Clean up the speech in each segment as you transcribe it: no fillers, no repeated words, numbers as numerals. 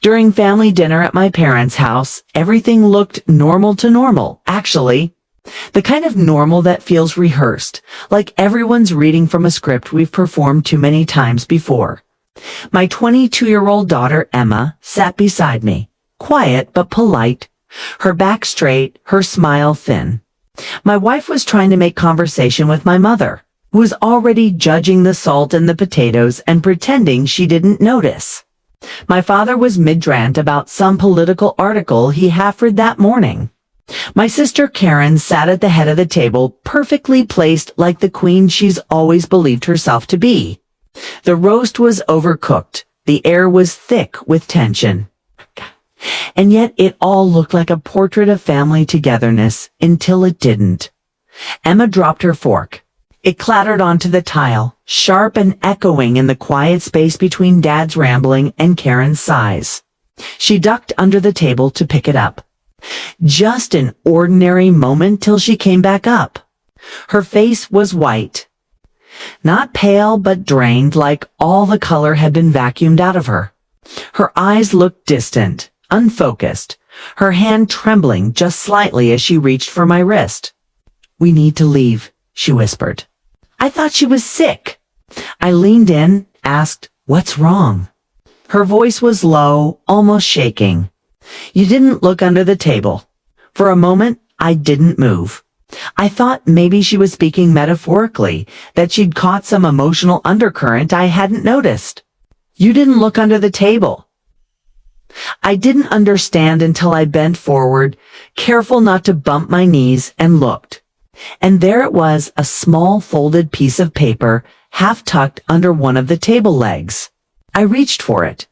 During family dinner at my parents' house, everything looked normal to normal, actually. The kind of normal that feels rehearsed, like everyone's reading from a script we've performed too many times before. My 22-year-old daughter, Emma, sat beside me, quiet but polite, her back straight, her smile thin. My wife was trying to make conversation with my mother, who was already judging the salt in the potatoes and pretending she didn't notice. My father was mid-rant about some political article he half read that morning. My sister Karen sat at the head of the table, perfectly placed like the queen she's always believed herself to be. The roast was overcooked. The air was thick with tension. And yet it all looked like a portrait of family togetherness until it didn't. Emma dropped her fork. It clattered onto the tile, sharp and echoing in the quiet space between Dad's rambling and Karen's sighs. She ducked under the table to pick it up. Just an ordinary moment till she came back up. Her face was white. Not pale, but drained, like all the color had been vacuumed out of her. Her eyes looked distant, unfocused, her hand trembling just slightly as she reached for my wrist. "We need to leave," she whispered. I thought she was sick. I leaned in, asked, "What's wrong?" Her voice was low, almost shaking. "You didn't look under the table." For a moment, I didn't move. I thought maybe she was speaking metaphorically, that she'd caught some emotional undercurrent I hadn't noticed. "You didn't look under the table." I didn't understand until I bent forward, careful not to bump my knees, and looked. And there it was, a small folded piece of paper, half tucked under one of the table legs. I reached for it,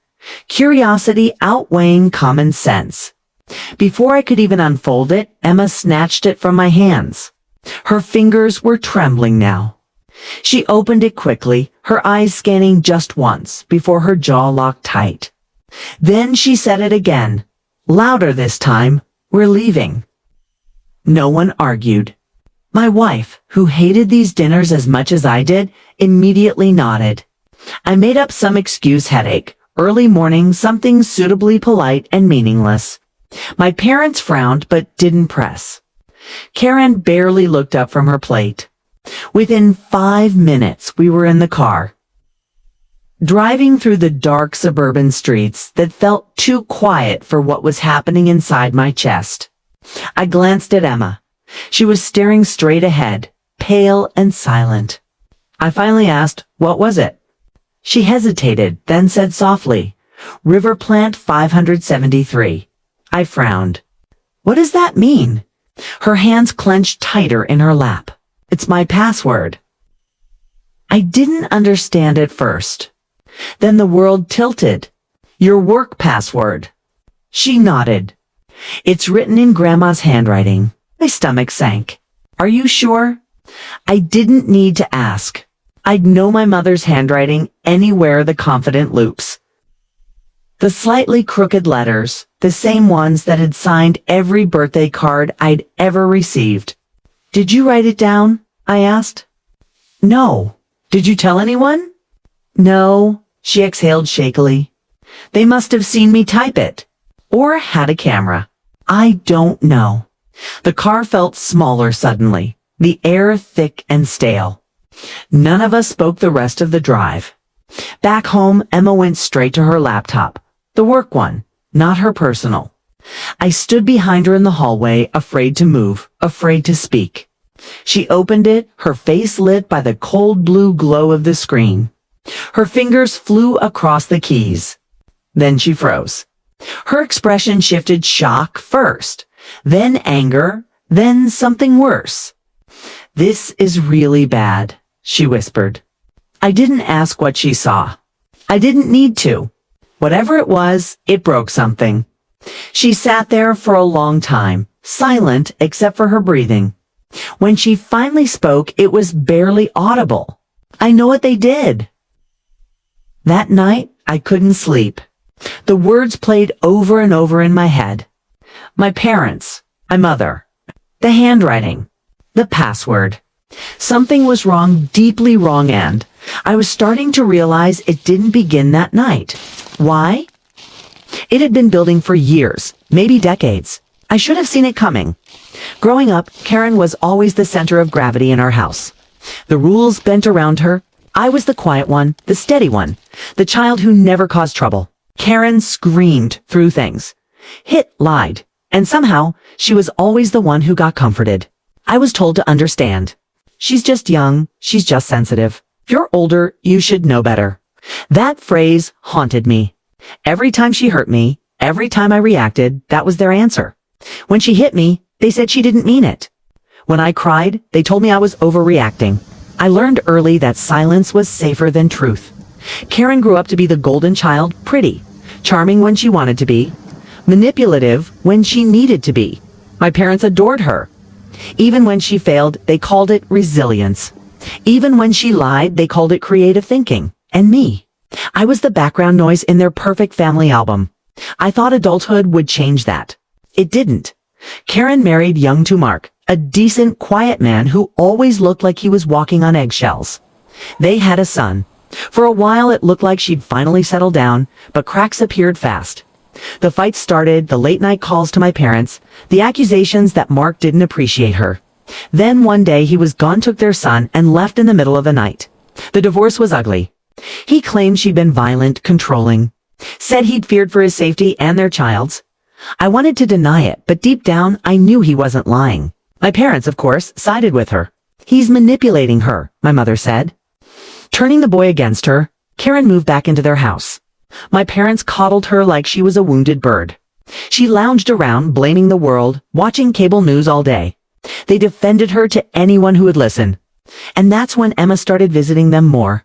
curiosity outweighing common sense. Before I could even unfold it, Emma snatched it from my hands. Her fingers were trembling now. She opened it quickly, her eyes scanning just once, before her jaw locked tight. Then she said it again, louder this time, "We're leaving." No one argued. My wife, who hated these dinners as much as I did, immediately nodded. I made up some excuse: headache, early morning, something suitably polite and meaningless. My parents frowned but didn't press. Karen barely looked up from her plate. Within 5 minutes, we were in the car, driving through the dark suburban streets that felt too quiet for what was happening inside my chest. I glanced at Emma. She was staring straight ahead, pale and silent. I finally asked, "What was it?" She hesitated, then said softly, "River Plant 573. I frowned. "What does that mean?" Her hands clenched tighter in her lap. "It's my password." I didn't understand at first. Then the world tilted. "Your work password." She nodded. "It's written in Grandma's handwriting." My stomach sank. "Are you sure?" I didn't need to ask. I'd know my mother's handwriting anywhere the confident loops. The slightly crooked letters, the same ones that had signed every birthday card I'd ever received. "Did you write it down?" I asked. "No." "Did you tell anyone?" "No," she exhaled shakily. "They must have seen me type it. Or had a camera. I don't know." The car felt smaller suddenly, the air thick and stale. None of us spoke the rest of the drive. Back home, Emma went straight to her laptop, the work one, not her personal. I stood behind her in the hallway, afraid to move, afraid to speak. She opened it, her face lit by the cold blue glow of the screen. Her fingers flew across the keys. Then she froze. Her expression shifted: shock first, then anger, then something worse. "This is really bad," she whispered. I didn't ask what she saw. I didn't need to. Whatever it was, it broke something. She sat there for a long time, silent except for her breathing. When she finally spoke, it was barely audible. "I know what they did." That night, I couldn't sleep. The words played over and over in my head. My parents, my mother, the handwriting, the password. Something was wrong, deeply wrong, and I was starting to realize it didn't begin that night. Why? It had been building for years, maybe decades. I should have seen it coming. Growing up, Karen was always the center of gravity in our house. The rules bent around her. I was the quiet one, the steady one, the child who never caused trouble. Karen screamed through things, hit, lied, and somehow she was always the one who got comforted. I was told to understand. She's just young, she's just sensitive. If you're older, you should know better. That phrase haunted me. Every time she hurt me, every time I reacted, that was their answer. When she hit me, they said she didn't mean it. When I cried, they told me I was overreacting. I learned early that silence was safer than truth. Karen grew up to be the golden child, pretty, charming when she wanted to be, manipulative when she needed to be. My parents adored her. Even when she failed, they called it resilience. Even when she lied, they called it creative thinking. And me. I was the background noise in their perfect family album. I thought adulthood would change that. It didn't. Karen married young to Mark, a decent, quiet man who always looked like he was walking on eggshells. They had a son. For a while, it looked like she'd finally settled down, but cracks appeared fast. The fights started, the late-night calls to my parents, the accusations that Mark didn't appreciate her. Then one day, he was gone, took their son, and left in the middle of the night. The divorce was ugly. He claimed she'd been violent, controlling, said he'd feared for his safety and their child's. I wanted to deny it, but deep down, I knew he wasn't lying. My parents, of course, sided with her. He's manipulating her, my mother said. Turning the boy against her, Karen moved back into their house. My parents coddled her like she was a wounded bird. She lounged around, blaming the world, watching cable news all day. They defended her to anyone who would listen. And that's when Emma started visiting them more.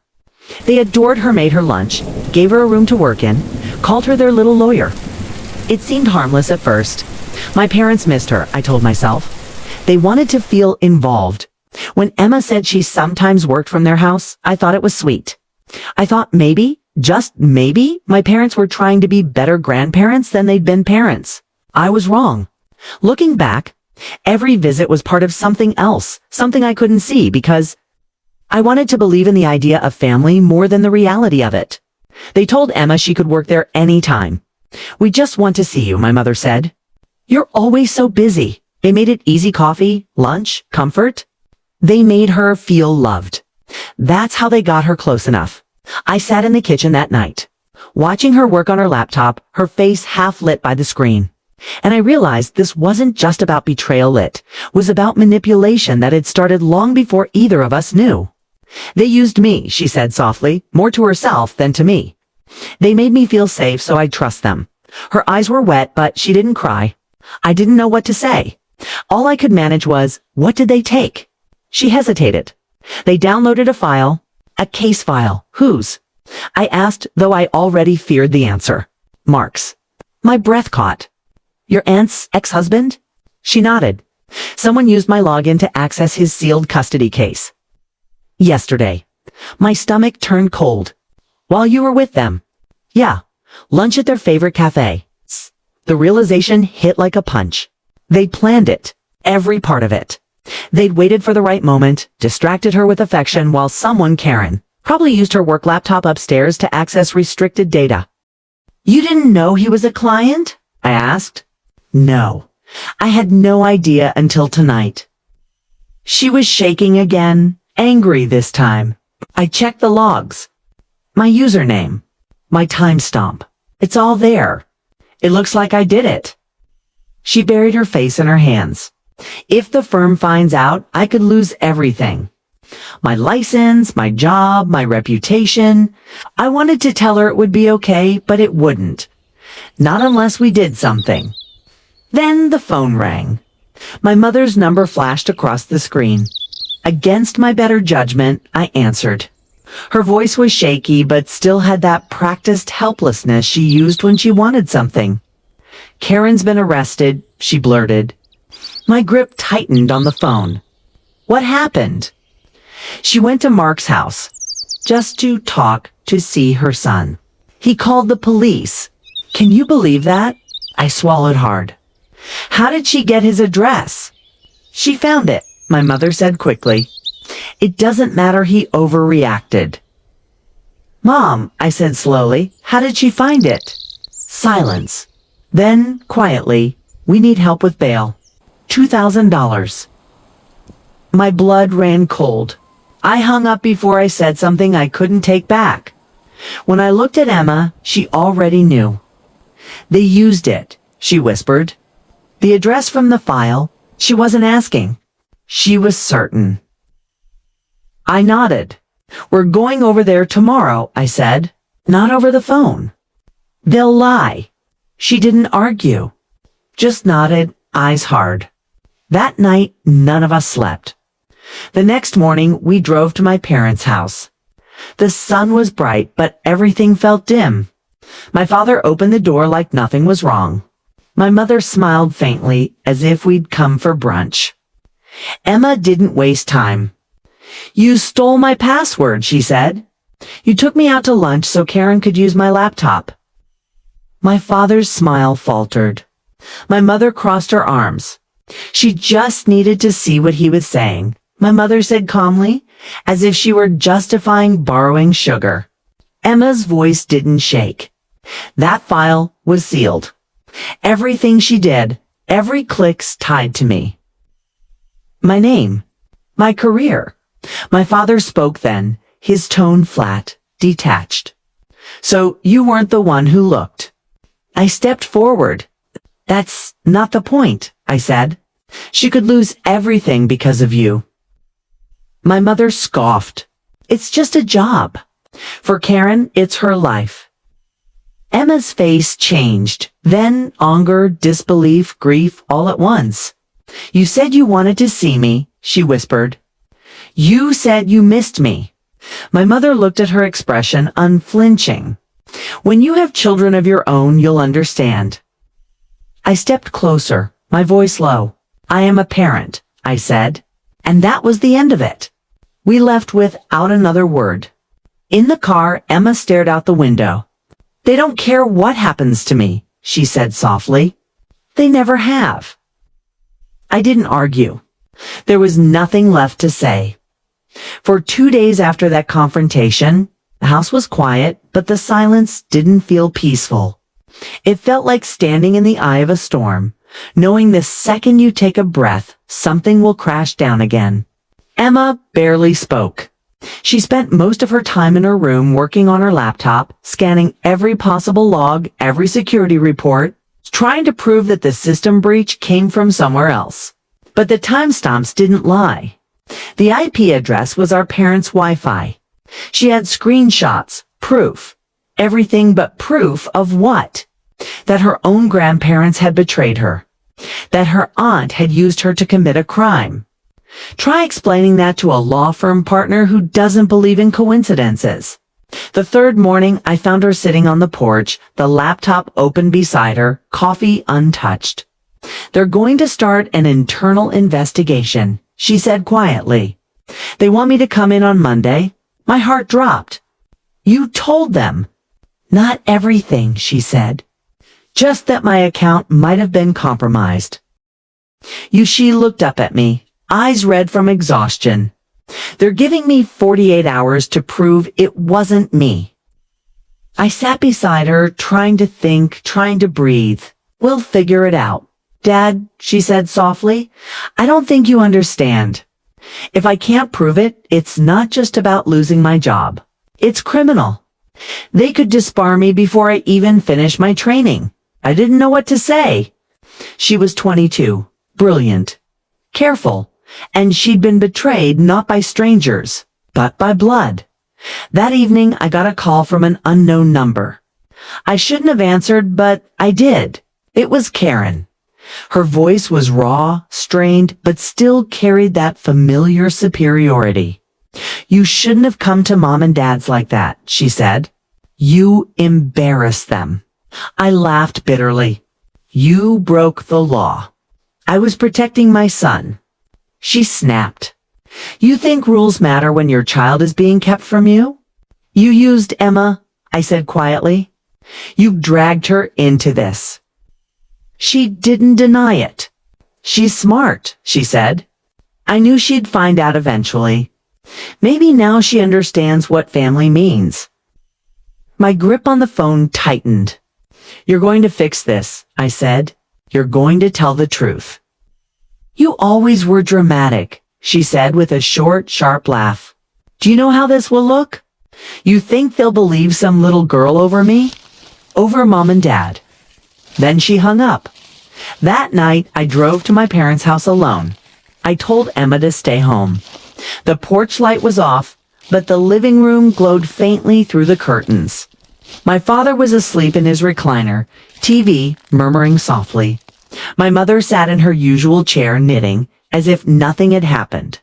They adored her, made her lunch, gave her a room to work in, called her their little lawyer. It seemed harmless at first. My parents missed her, I told myself. They wanted to feel involved. When Emma said she sometimes worked from their house, I thought it was sweet. I thought maybe, just maybe, my parents were trying to be better grandparents than they'd been parents. I was wrong. Looking back, every visit was part of something else, something I couldn't see because I wanted to believe in the idea of family more than the reality of it. They told Emma she could work there anytime. We just want to see you, my mother said. You're always so busy. They made it easy: coffee, lunch, comfort. They made her feel loved. That's how they got her close enough. I sat in the kitchen that night, watching her work on her laptop, her face half lit by the screen. And I realized this wasn't just about betrayal, it was about manipulation that had started long before either of us knew. They used me, she said softly, more to herself than to me. They made me feel safe, so I'd trust them. Her eyes were wet, but she didn't cry. I didn't know what to say. All I could manage was, what did they take? She hesitated. They downloaded a file, a case file. Whose? I asked, though I already feared the answer. Mark's. My breath caught. Your aunt's ex-husband? She nodded. Someone used my login to access his sealed custody case. Yesterday. My stomach turned cold. While you were with them. Yeah. Lunch at their favorite cafe. The realization hit like a punch. They'd planned it. Every part of it. They'd waited for the right moment, distracted her with affection while someone, Karen, probably used her work laptop upstairs to access restricted data. You didn't know he was a client? I asked. No. I had no idea until tonight. She was shaking again, angry this time. I checked the logs. My username. My timestamp. It's all there. It looks like I did it. She buried her face in her hands. If the firm finds out, I could lose everything. My license, my job, my reputation. I wanted to tell her it would be okay, but it wouldn't. Not unless we did something. Then the phone rang. My mother's number flashed across the screen. Against my better judgment, I answered. Her voice was shaky, but still had that practiced helplessness she used when she wanted something. Karen's been arrested, she blurted. My grip tightened on the phone. What happened? She went to Mark's house, just to talk, to see her son. He called the police. Can you believe that? I swallowed hard. How did she get his address? She found it, my mother said quickly. It doesn't matter, he overreacted. Mom, I said slowly, how did she find it? Silence. Then, quietly, "We need help with bail. $2,000. My blood ran cold. I hung up before I said something I couldn't take back. When I looked at Emma, she already knew. "They used it," she whispered. "The address from the file." She wasn't asking. She was certain. I nodded. "We're going over there tomorrow," I said. "Not over the phone." "They'll lie." She didn't argue. Just nodded, eyes hard. That night, none of us slept. The next morning, we drove to my parents' house. The sun was bright, but everything felt dim. My father opened the door like nothing was wrong. My mother smiled faintly, as if we'd come for brunch. Emma didn't waste time. "You stole my password," she said. "You took me out to lunch so Karen could use my laptop." My father's smile faltered. My mother crossed her arms. She just needed to see what he was saying. My mother said calmly, as if she were justifying borrowing sugar. Emma's voice didn't shake. That file was sealed. Everything she did, every click's tied to me. My name, my career. My father spoke then, his tone flat, detached. "So you weren't the one who looked." I stepped forward. "That's not the point," I said. "She could lose everything because of you." My mother scoffed. "It's just a job. For Karen, it's her life." Emma's face changed. Then anger, disbelief, grief, all at once. "You said you wanted to see me," she whispered. "You said you missed me." My mother looked at her expression, unflinching. "When you have children of your own, you'll understand." I stepped closer, my voice low. "I am a parent," I said. And that was the end of it. We left without another word. In the car, Emma stared out the window. "They don't care what happens to me," she said softly. "They never have." I didn't argue. There was nothing left to say. For 2 days after that confrontation, the house was quiet, but the silence didn't feel peaceful. It felt like standing in the eye of a storm, knowing the second you take a breath, something will crash down again. Emma barely spoke. She spent most of her time in her room working on her laptop, scanning every possible log, every security report, trying to prove that the system breach came from somewhere else. But the timestamps didn't lie. The IP address was our parents' Wi-Fi. She had screenshots, proof. Everything but proof of what? That her own grandparents had betrayed her. That her aunt had used her to commit a crime. Try explaining that to a law firm partner who doesn't believe in coincidences. The third morning, I found her sitting on the porch, the laptop open beside her, coffee untouched. "They're going to start an internal investigation," she said quietly. "They want me to come in on Monday." My heart dropped. "You told them." "Not everything," she said. "Just that my account might have been compromised." She looked up at me, eyes red from exhaustion. "They're giving me 48 hours to prove it wasn't me." I sat beside her, trying to think, trying to breathe. "We'll figure it out." "Dad," she said softly, "I don't think you understand. If I can't prove it, it's not just about losing my job. It's criminal. They could disbar me before I even finish my training." I didn't know what to say. She was 22, brilliant, careful, and she'd been betrayed not by strangers, but by blood. That evening, I got a call from an unknown number. I shouldn't have answered, but I did. It was Karen. Her voice was raw, strained, but still carried that familiar superiority. "You shouldn't have come to Mom and Dad's like that," she said. "You embarrassed them." I laughed bitterly. "You broke the law." I was protecting my son. She snapped. "You think rules matter when your child is being kept from you?" "You used Emma," I said quietly. "You dragged her into this." She didn't deny it. "She's smart," she said. I knew she'd find out eventually. Maybe now she understands what family means. My grip on the phone tightened. You're going to fix this, I said. You're going to tell the truth. You always were dramatic, she said with a short, sharp laugh. Do you know how this will look? You think they'll believe some little girl over me? Over Mom and Dad. Then she hung up. That night, I drove to my parents' house alone. I told Emma to stay home. The porch light was off, but the living room glowed faintly through the curtains. My father was asleep in his recliner, TV murmuring softly. My mother sat in her usual chair knitting, as if nothing had happened.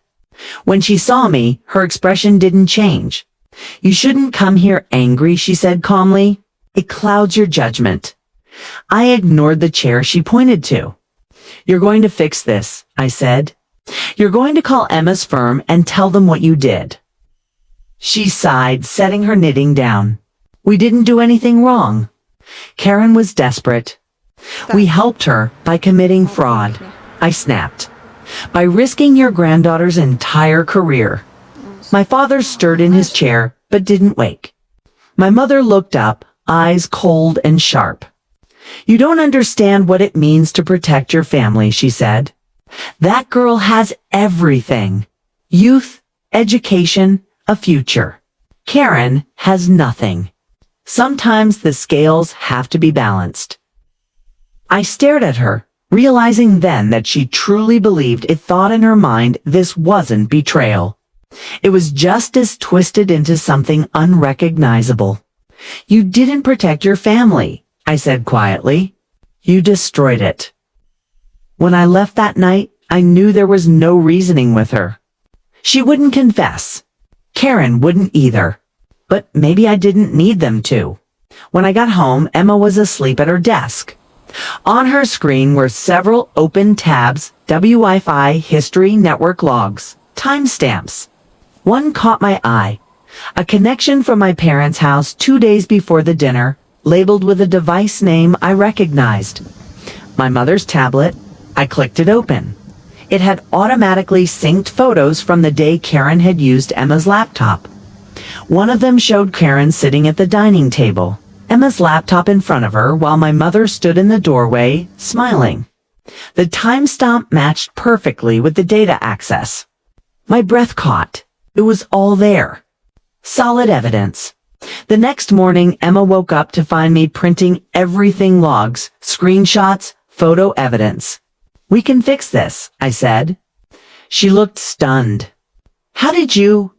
When she saw me, her expression didn't change. You shouldn't come here angry, she said calmly. It clouds your judgment. I ignored the chair she pointed to. You're going to fix this, I said. You're going to call Emma's firm and tell them what you did. She sighed, setting her knitting down. We didn't do anything wrong. Karen was desperate. We helped her by committing fraud. I snapped. By risking your granddaughter's entire career. My father stirred in his chair, but didn't wake. My mother looked up, eyes cold and sharp. You don't understand what it means to protect your family, she said. That girl has everything. Youth, education, a future. Karen has nothing. Sometimes the scales have to be balanced. I stared at her, realizing then that she truly believed it thought in her mind this wasn't betrayal. It was justice twisted into something unrecognizable. You didn't protect your family, I said quietly. You destroyed it. When I left that night, I knew there was no reasoning with her. She wouldn't confess. Karen wouldn't either. But maybe I didn't need them to. When I got home, Emma was asleep at her desk. On her screen were several open tabs, Wi-Fi history network logs, timestamps. One caught my eye. A connection from my parents' house 2 days before the dinner, labeled with a device name I recognized. My mother's tablet. I clicked it open. It had automatically synced photos from the day Karen had used Emma's laptop. One of them showed Karen sitting at the dining table, Emma's laptop in front of her while my mother stood in the doorway, smiling. The timestamp matched perfectly with the data access. My breath caught. It was all there. Solid evidence. The next morning, Emma woke up to find me printing everything: logs, screenshots, photo evidence. We can fix this, I said. She looked stunned. How did you?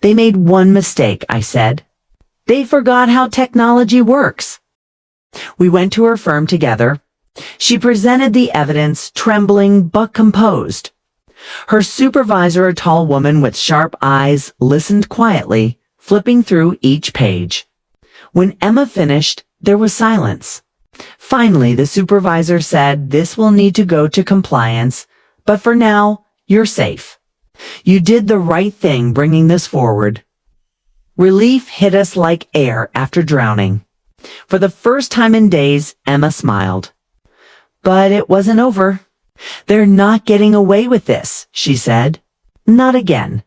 They made one mistake, I said. They forgot how technology works. We went to her firm together. She presented the evidence, trembling but composed. Her supervisor, a tall woman with sharp eyes, listened quietly, flipping through each page. When Emma finished, there was silence. Finally, the supervisor said, this will need to go to compliance, but for now, you're safe. You did the right thing bringing this forward. Relief hit us like air after drowning. For the first time in days, Emma smiled. But it wasn't over. They're not getting away with this, she said. Not again.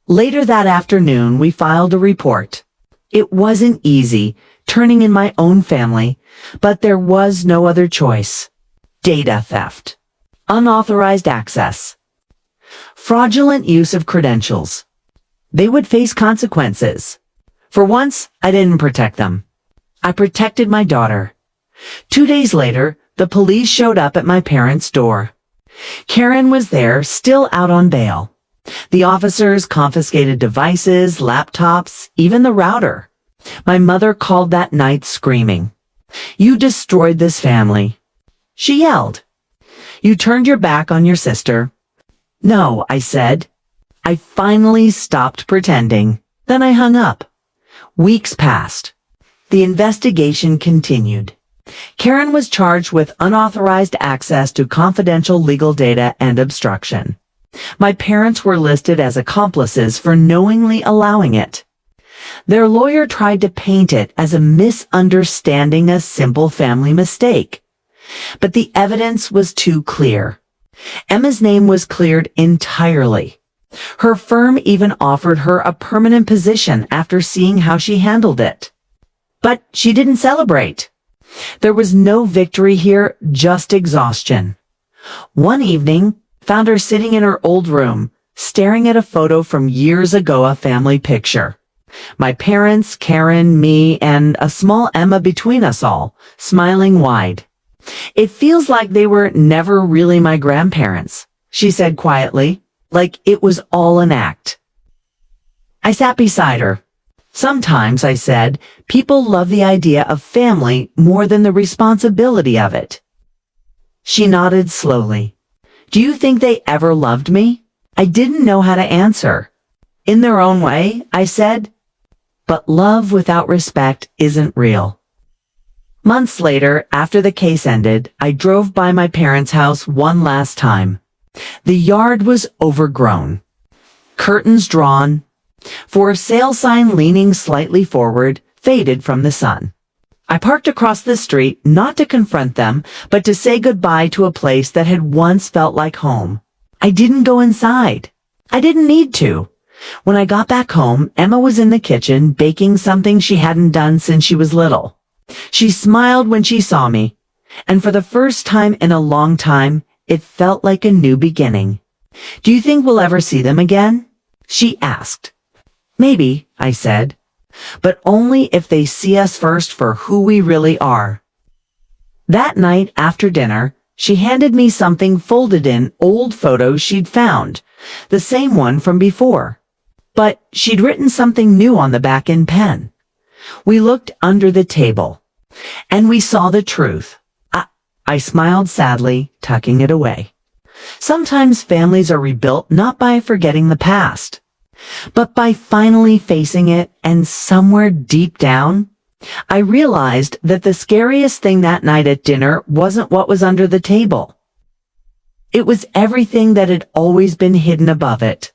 Later that afternoon, we filed a report. It wasn't easy, turning in my own family, but there was no other choice. Data theft. Unauthorized access. Fraudulent use of credentials. They would face consequences. For once, I didn't protect them. I protected my daughter. 2 days later, the police showed up at my parents' door. Karen was there, still out on bail. The officers confiscated devices, laptops, even the router. My mother called that night screaming. You destroyed this family. She yelled. You turned your back on your sister. No, I said. I finally stopped pretending. Then I hung up. Weeks passed. The investigation continued. Karen was charged with unauthorized access to confidential legal data and obstruction. My parents were listed as accomplices for knowingly allowing it. Their lawyer tried to paint it as a misunderstanding, a simple family mistake. But the evidence was too clear. Emma's name was cleared entirely. Her firm even offered her a permanent position after seeing how she handled it. But she didn't celebrate. There was no victory here, just exhaustion. One evening, found her sitting in her old room, staring at a photo from years ago, a family picture. My parents, Karen, me, and a small Emma between us all, smiling wide. It feels like they were never really my grandparents, she said quietly, like it was all an act. I sat beside her. Sometimes, I said, people love the idea of family more than the responsibility of it. She nodded slowly. Do you think they ever loved me? I didn't know how to answer. In their own way, I said, but love without respect isn't real. Months later, after the case ended, I drove by my parents' house one last time. The yard was overgrown. Curtains drawn. For sale sign leaning slightly forward, faded from the sun. I parked across the street, not to confront them, but to say goodbye to a place that had once felt like home. I didn't go inside. I didn't need to. When I got back home, Emma was in the kitchen, baking something she hadn't done since she was little. She smiled when she saw me, and for the first time in a long time, it felt like a new beginning. Do you think we'll ever see them again? She asked. Maybe, I said, but only if they see us first for who we really are. That night after dinner, she handed me something folded in old photos she'd found, the same one from before. But she'd written something new on the back in pen. We looked under the table, and we saw the truth. I smiled sadly, tucking it away. Sometimes families are rebuilt not by forgetting the past, but by finally facing it, and somewhere deep down, I realized that the scariest thing that night at dinner wasn't what was under the table. It was everything that had always been hidden above it.